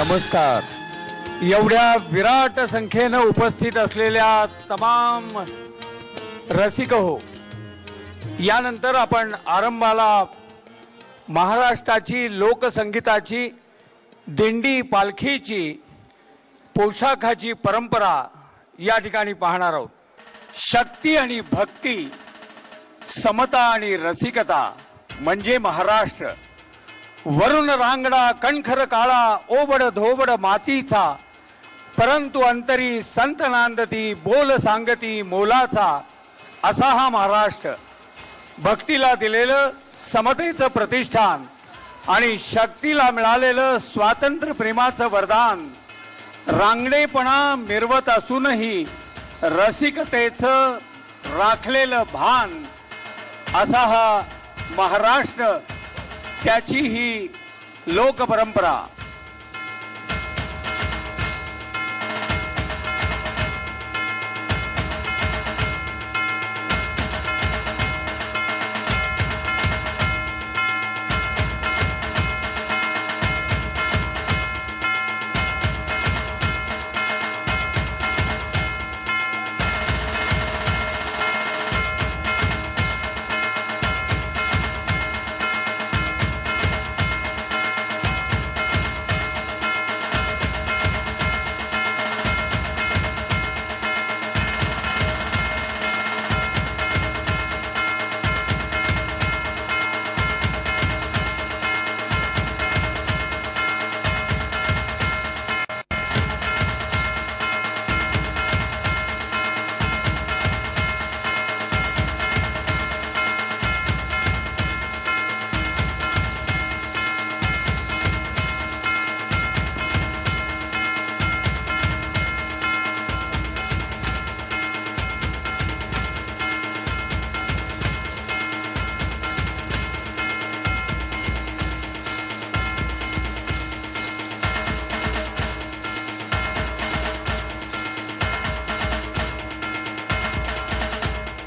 नमस्कार. एवढ्या विराट संख्येने उपस्थित असलेल्या तमाम रसिक हो, यानंतर आपण आरंभाला महाराष्ट्राची लोकसंगीताची दिंडी पालखीची पोशाखाची परंपरा या ठिकाणी पाहणार आहोत. शक्ती आणि भक्ती, समता आणि रसिकता म्हणजे महाराष्ट्र. वरुण रांगडा कणखर काळा, ओबड धोबड मातीचा, परंतु अंतरी संत नांदती, बोल सांगती मोलाचा, असा हा महाराष्ट्र. भक्तीला दिलेलं समतेचं प्रतिष्ठान आणि शक्तीला मिळालेलं स्वातंत्र्य प्रेमाचं वरदान. रांगडेपणा मिरवत असूनही रसिकतेचं राखलेलं भान, असा हा महाराष्ट्र, त्याची ही लोकपरंपरा.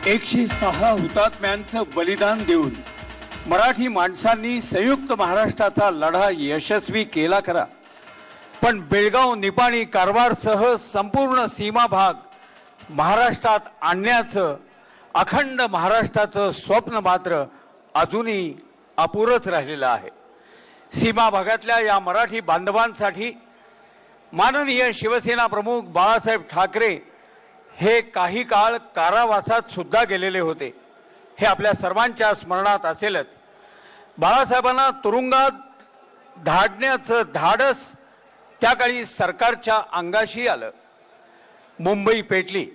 एकशे 6 हुतात्म्यांचं बलिदान देऊन मराठी माणसांनी संयुक्त महाराष्ट्राचा लढा यशस्वी केला खरा, पण बेळगाव, निपाणी, कारवारसह संपूर्ण सीमा भाग महाराष्ट्रात आणण्याचं अखंड महाराष्ट्राचं स्वप्न मात्र अजूनही अपुरंच राहिलेलं आहे. सीमा भागातल्या या मराठी बांधवांसाठी माननीय शिवसेना प्रमुख बाळासाहेब ठाकरे हे काही काळ कारावासात सुद्धा गेलेले होते. हे आपल्या सर्वांच्या स्मरणात असेलच. बाळासाहेबांना तुरुंगात धाडण्याचं धाडस त्या काळी सरकारच्या अंगाशी आलं. मुंबई पेटली.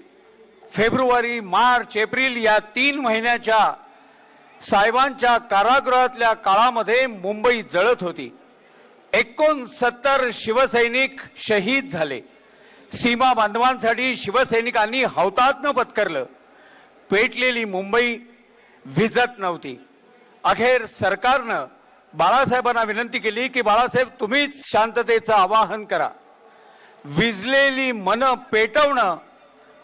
फेब्रुवारी, मार्च, एप्रिल या 3 महिन्याच्या साहेबांच्या कारागृहातल्या काळामध्ये मुंबई जळत होती. 69 शिवसैनिक शहीद झाले. सीमा बांधवांसाठी शिवसैनिकांनी हौतात्म्य पत्करलं. पेटलेली मुंबई विझत नव्हती. अखेर सरकारनं बाळासाहेबांना विनंती केली की बाळासाहेब, तुम्हीच शांततेचं आवाहन करा. विझलेली मन पेटवणं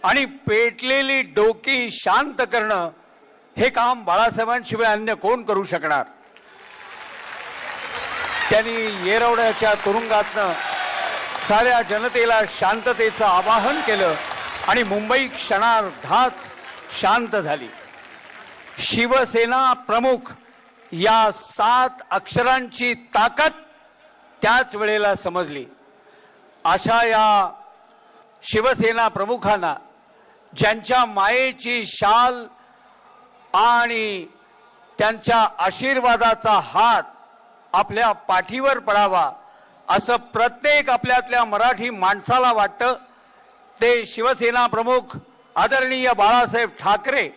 आणि पेटलेली डोकी शांत करणं हे काम बाळासाहेबांशिवाय अन्य कोण करू शकणार. त्यांनी येरवड्याच्या तुरुंगातनं साऱ्या जनतेला शांततेचं आवाहन केलं आणि मुंबई क्षणार्धात शांत झाली. शिवसेना प्रमुख या 7 अक्षरांची ताकद त्याच वेळेला समजली. अशा या शिवसेना प्रमुखांना, ज्यांच्या मायेची शाल आणि त्यांच्या आशीर्वादाचा हात आपल्या पाठीवर पडावा असं प्रत्येक आपल्यातल्या मराठी माणसाला वाटतं, ते शिवसेना प्रमुख आदरणीय बाळासाहेब ठाकरे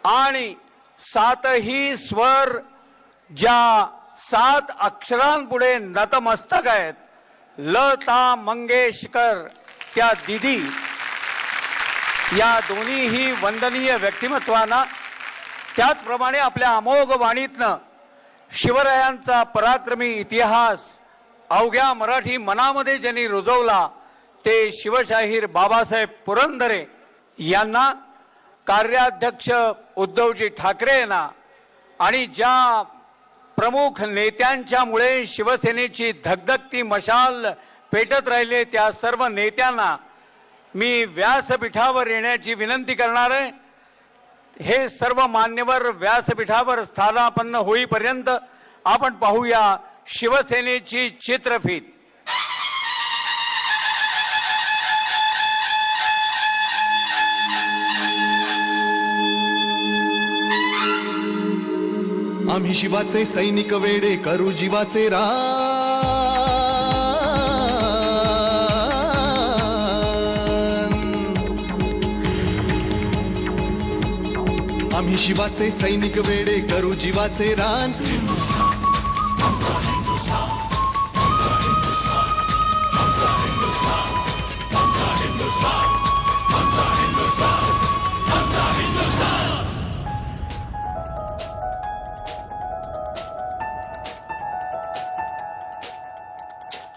आणि 7ही स्वर ज्या 7 अक्षरांपुढे नतमस्तक आहेत, लता मंगेशकर त्या दिदी, या दोन्हीही वंदनीय व्यक्तिमत्वांना, त्याचप्रमाणे आपल्या अमोघ वाणीतनं शिवरायांचा पराक्रमी इतिहास अवघ्या मराठी मनामध्ये ज्यांनी रुजवला, ते शिवशाहीर बाबासाहेब पुरंदरे यांना, कार्याध्यक्ष उद्धवजी ठाकरे यांना आणि ज्या प्रमुख नेत्यांच्यामुळे शिवसेनेची धगधगती मशाल पेटत राहिले त्या सर्व नेत्यांना मी व्यासपीठावर येण्याची विनंती करणार आहे। हे सर्व मान्यवर व्यासपीठावर स्थानापन्न होईपर्यंत आपण पाहूया शिवसेनेची चित्रफीत। आम्ही शिवाचे सैनिक वेडे करू जीवाचे रान। आम्ही शिवाचे सैनिक वेडे करू जीवाचे रान।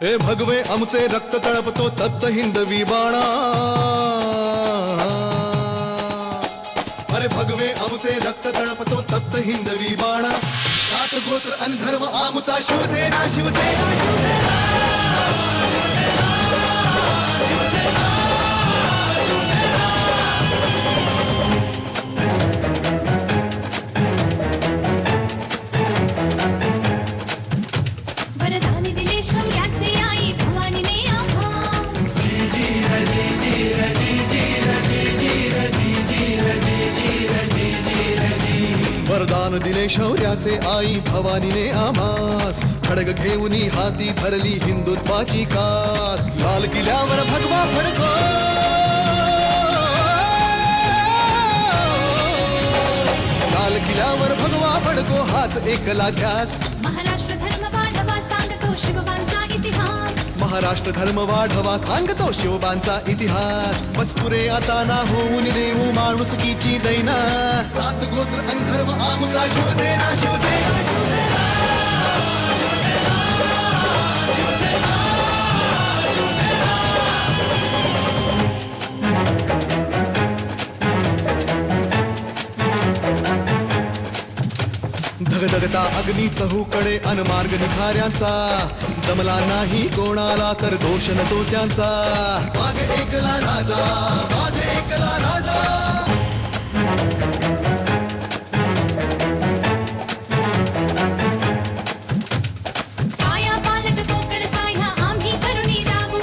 हे भगवे आमचे रक्त तळपतो तप्त हिंदवी बाणा। अरे भगवे आमचे रक्त तळपतो तप्त हिंदवी बाणा। सात गोत्र आणि धर्म आमचा शिवसेना शिवसेना शिवसेना वरदान दिले शौर्याचे आई भवानीने आमास। खडग घेऊनी हाती धरली हिंदुत्वाची कास। लाल किल्ल्यावर भगवा फडको लाल किल्ल्यावर भगवा फडको हाच एकला ध्यास। महाराष्ट्र धर्म वाढवा सांगतो शिवबांचा इतिहास। महाराष्ट्र धर्म वाढवा सांगतो शिवबांचा इतिहास। बस पुरे आता ना होऊन देऊ माणुसकीची दैना। सात गोत्र आणि धर्म आमचा शिवसेना शिवसेना शिवसेना धगधगता अग्नी चहूकडे अनमार्ग निखाऱ्यांचा। जमला नाही कोणाला तर दोष न तो त्यांचा। माझे एकला राजा माझे एकला राजा। काया पालट कोकणचा ह्या आम्ही करुणी दावू।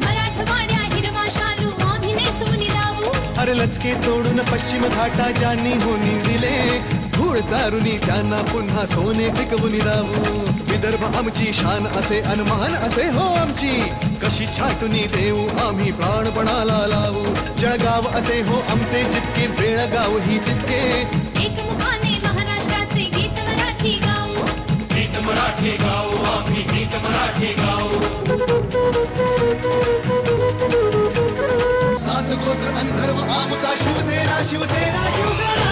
मराठवाड्या हिरवा शालू आम्ही नेसून दावू। अरे लचके तोडून पश्चिम घाटा ज्यांनी होनी दिले। धूळ चारुनी त्यांना पुन्हा सोने पिकवून दावू। विदर्भ आमची शान असे अनमान असे हो आमची। कशी छाटुनी देऊ आम्ही प्राणपणाला लावू। जळगाव असे हो आमचे जितके बेळगाव ही तितके। एकमुखाने महाराष्ट्राचे गीत मराठी गाऊ। गीत मराठी गाऊ आम्ही गीत मराठी गाऊ। सात गोत्र आणि धर्म आमचा शिवसेना शिवसेना शिवसेना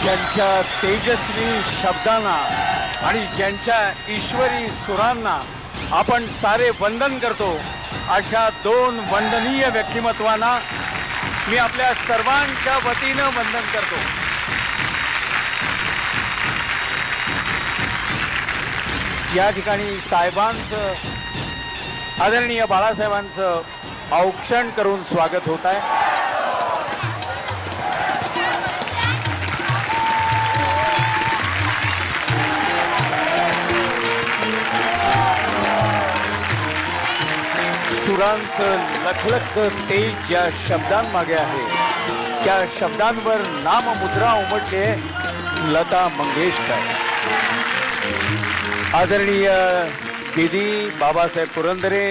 ज्यांच्या तेजस्वी शब्दांना आणि ज्यांच्या ईश्वरी सुरांना आपण सारे वंदन करतो अशा दोन वंदनीय व्यक्तिमत्वांना मी आपल्या सर्वांच्या वतीनं वंदन करतो। या ठिकाणी साहेबांचं आदरणीय बाळासाहेबांचं औक्षण करून स्वागत होत आहे। सुरांचं लखलखतं तेज ज्या शब्दांमागे आहे त्या शब्दांवर नाममुद्रा उमटली लता मंगेशकर. आदरणीय दीदी बाबासाहेब पुरंदरे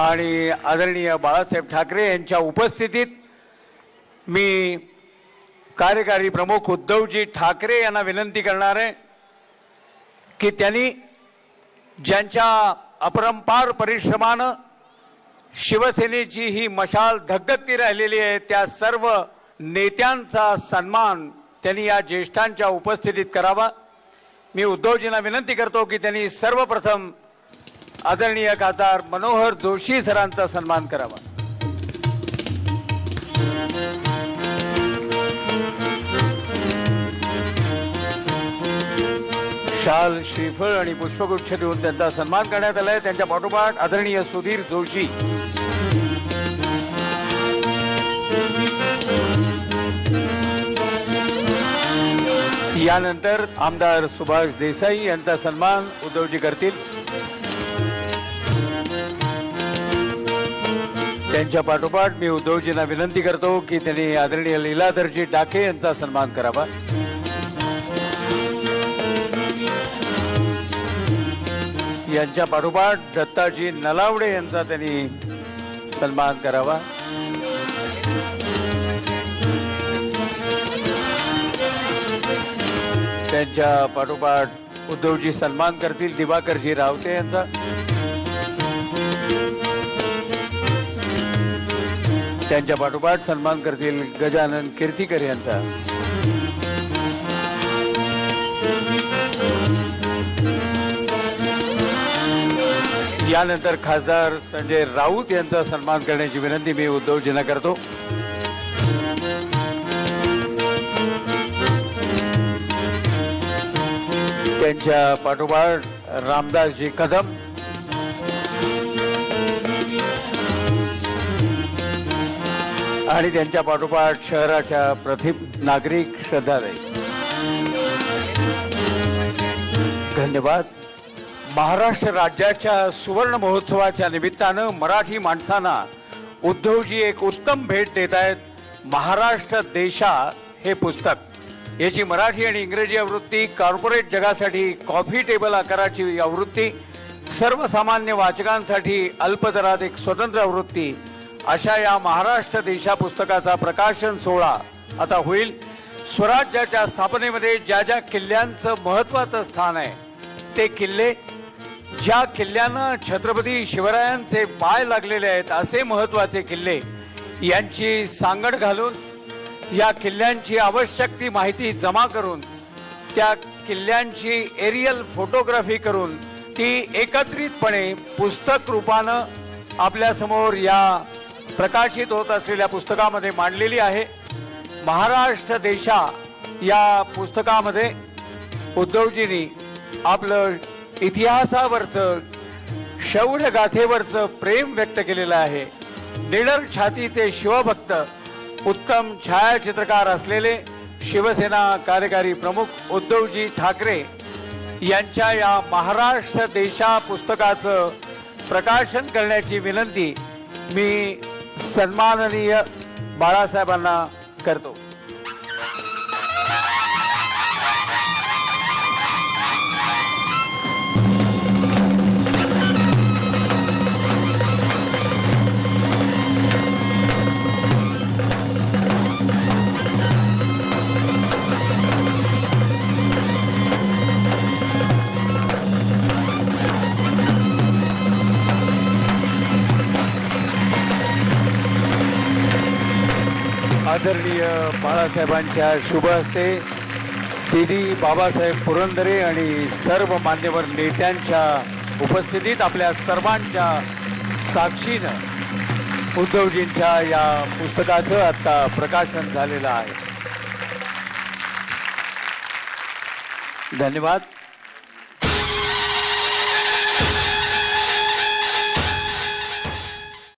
आणि आदरणीय बाळासाहेब ठाकरे यांच्या उपस्थितीत मी कार्यकारी प्रमुख उद्धवजी ठाकरे यांना विनंती करणार आहे की त्यांनी ज्यांच्या अपरंपार परिश्रमानं शिवसेनेची ही मशाल धगधगती राहिलेली आहे त्या सर्व नेत्यांचा सन्मान त्यांनी या ज्येष्ठांच्या उपस्थितीत करावा. मी उद्धवजींना विनंती करतो की त्यांनी सर्वप्रथम आदरणीय खासदार मनोहर जोशी सरांचा सन्मान करावा. शाल श्रीफळ आणि पुष्पगुच्छ देऊन त्यांचा सन्मान करण्यात आलाय. त्यांच्या पाठोपाठ आदरणीय सुधीर जोशी, यानंतर आमदार सुभाष देसाई यांचा सन्मान उद्धवजी करतील. त्यांच्या पाठोपाठ मी उद्धवजींना विनंती करतो की त्यांनी आदरणीय लीलाधरजी डाके यांचा सन्मान करावा. यांच्या पाठोपाठ दत्ताजी नलावडे यांचा त्यांनी सन्मान करावा. त्यांच्या पाठोपाठ उद्धवजी सन्मान करतील दिवाकरजी रावते यांचा. त्यांच्या पाठोपाठ सन्मान करतील गजानन कीर्तीकर यांचा. यानंतर खासदार संजय राऊत यांचा सन्मान करण्याची विनंती मी उद्धवजींना करतो. त्यांच्या पाठोपाठ रामदासजी कदम, आणि त्यांच्या पाठोपाठ शहराच्या प्रथित नागरिक श्रद्धालय. धन्यवाद. महाराष्ट्र राज्याच्या सुवर्ण महोत्सवाच्या निमित्तानं मराठी माणसांना उद्धवजी एक उत्तम भेट देत आहेत. महाराष्ट्र देशा हे पुस्तक, याची मराठी आणि इंग्रजी आवृत्ती, कॉर्पोरेट जगासाठी कॉफी टेबल आकाराची आवृत्ती, सर्वसामान्य वाचकांसाठी अल्पदरात एक स्वतंत्र आवृत्ती, अशा या महाराष्ट्र देशा पुस्तकाचा प्रकाशन सोहळा आता होईल. स्वराज्याच्या स्थापनेमध्ये ज्या ज्या किल्ल्यांचं महत्त्वाचं स्थान आहे ते किल्ले, ज्या किल्ल्यांना छत्रपती शिवरायांचे पाय लागलेले आहेत असे महत्त्वाचे किल्ले, यांची सांगड घालून या किल्ल्यांची आवश्यक ती माहिती जमा करून त्या किल्ल्यांची एरियल फोटोग्राफी करून ती एकत्रितपणे पुस्तक रूपानं आपल्यासमोर या प्रकाशित होत असलेल्या पुस्तकामध्ये मांडलेली आहे. महाराष्ट्र देशा या पुस्तकामध्ये उद्धवजींनी आपलं इतिहासावरचं, शौर्य गाथेवरचं प्रेम व्यक्त केलेलं आहे. निडर छातीचे शिवभक्त, उत्तम छायाचित्रकार असलेले शिवसेना कार्यकारी प्रमुख उद्धवजी ठाकरे यांच्या या महाराष्ट्र देशा पुस्तकाचं प्रकाशन करण्याची विनंती मी सन्माननीय बाळासाहेबांना करतो. आदरणीय बाळासाहेबांच्या शुभ हस्ते दीदी बाबासाहेब पुरंदरे आणि सर्व मान्यवर नेत्यांच्या उपस्थितीत आपल्या सर्वांच्या साक्षीनं उद्धवजींच्या या पुस्तकाचं आता प्रकाशन झालेलं आहे. धन्यवाद.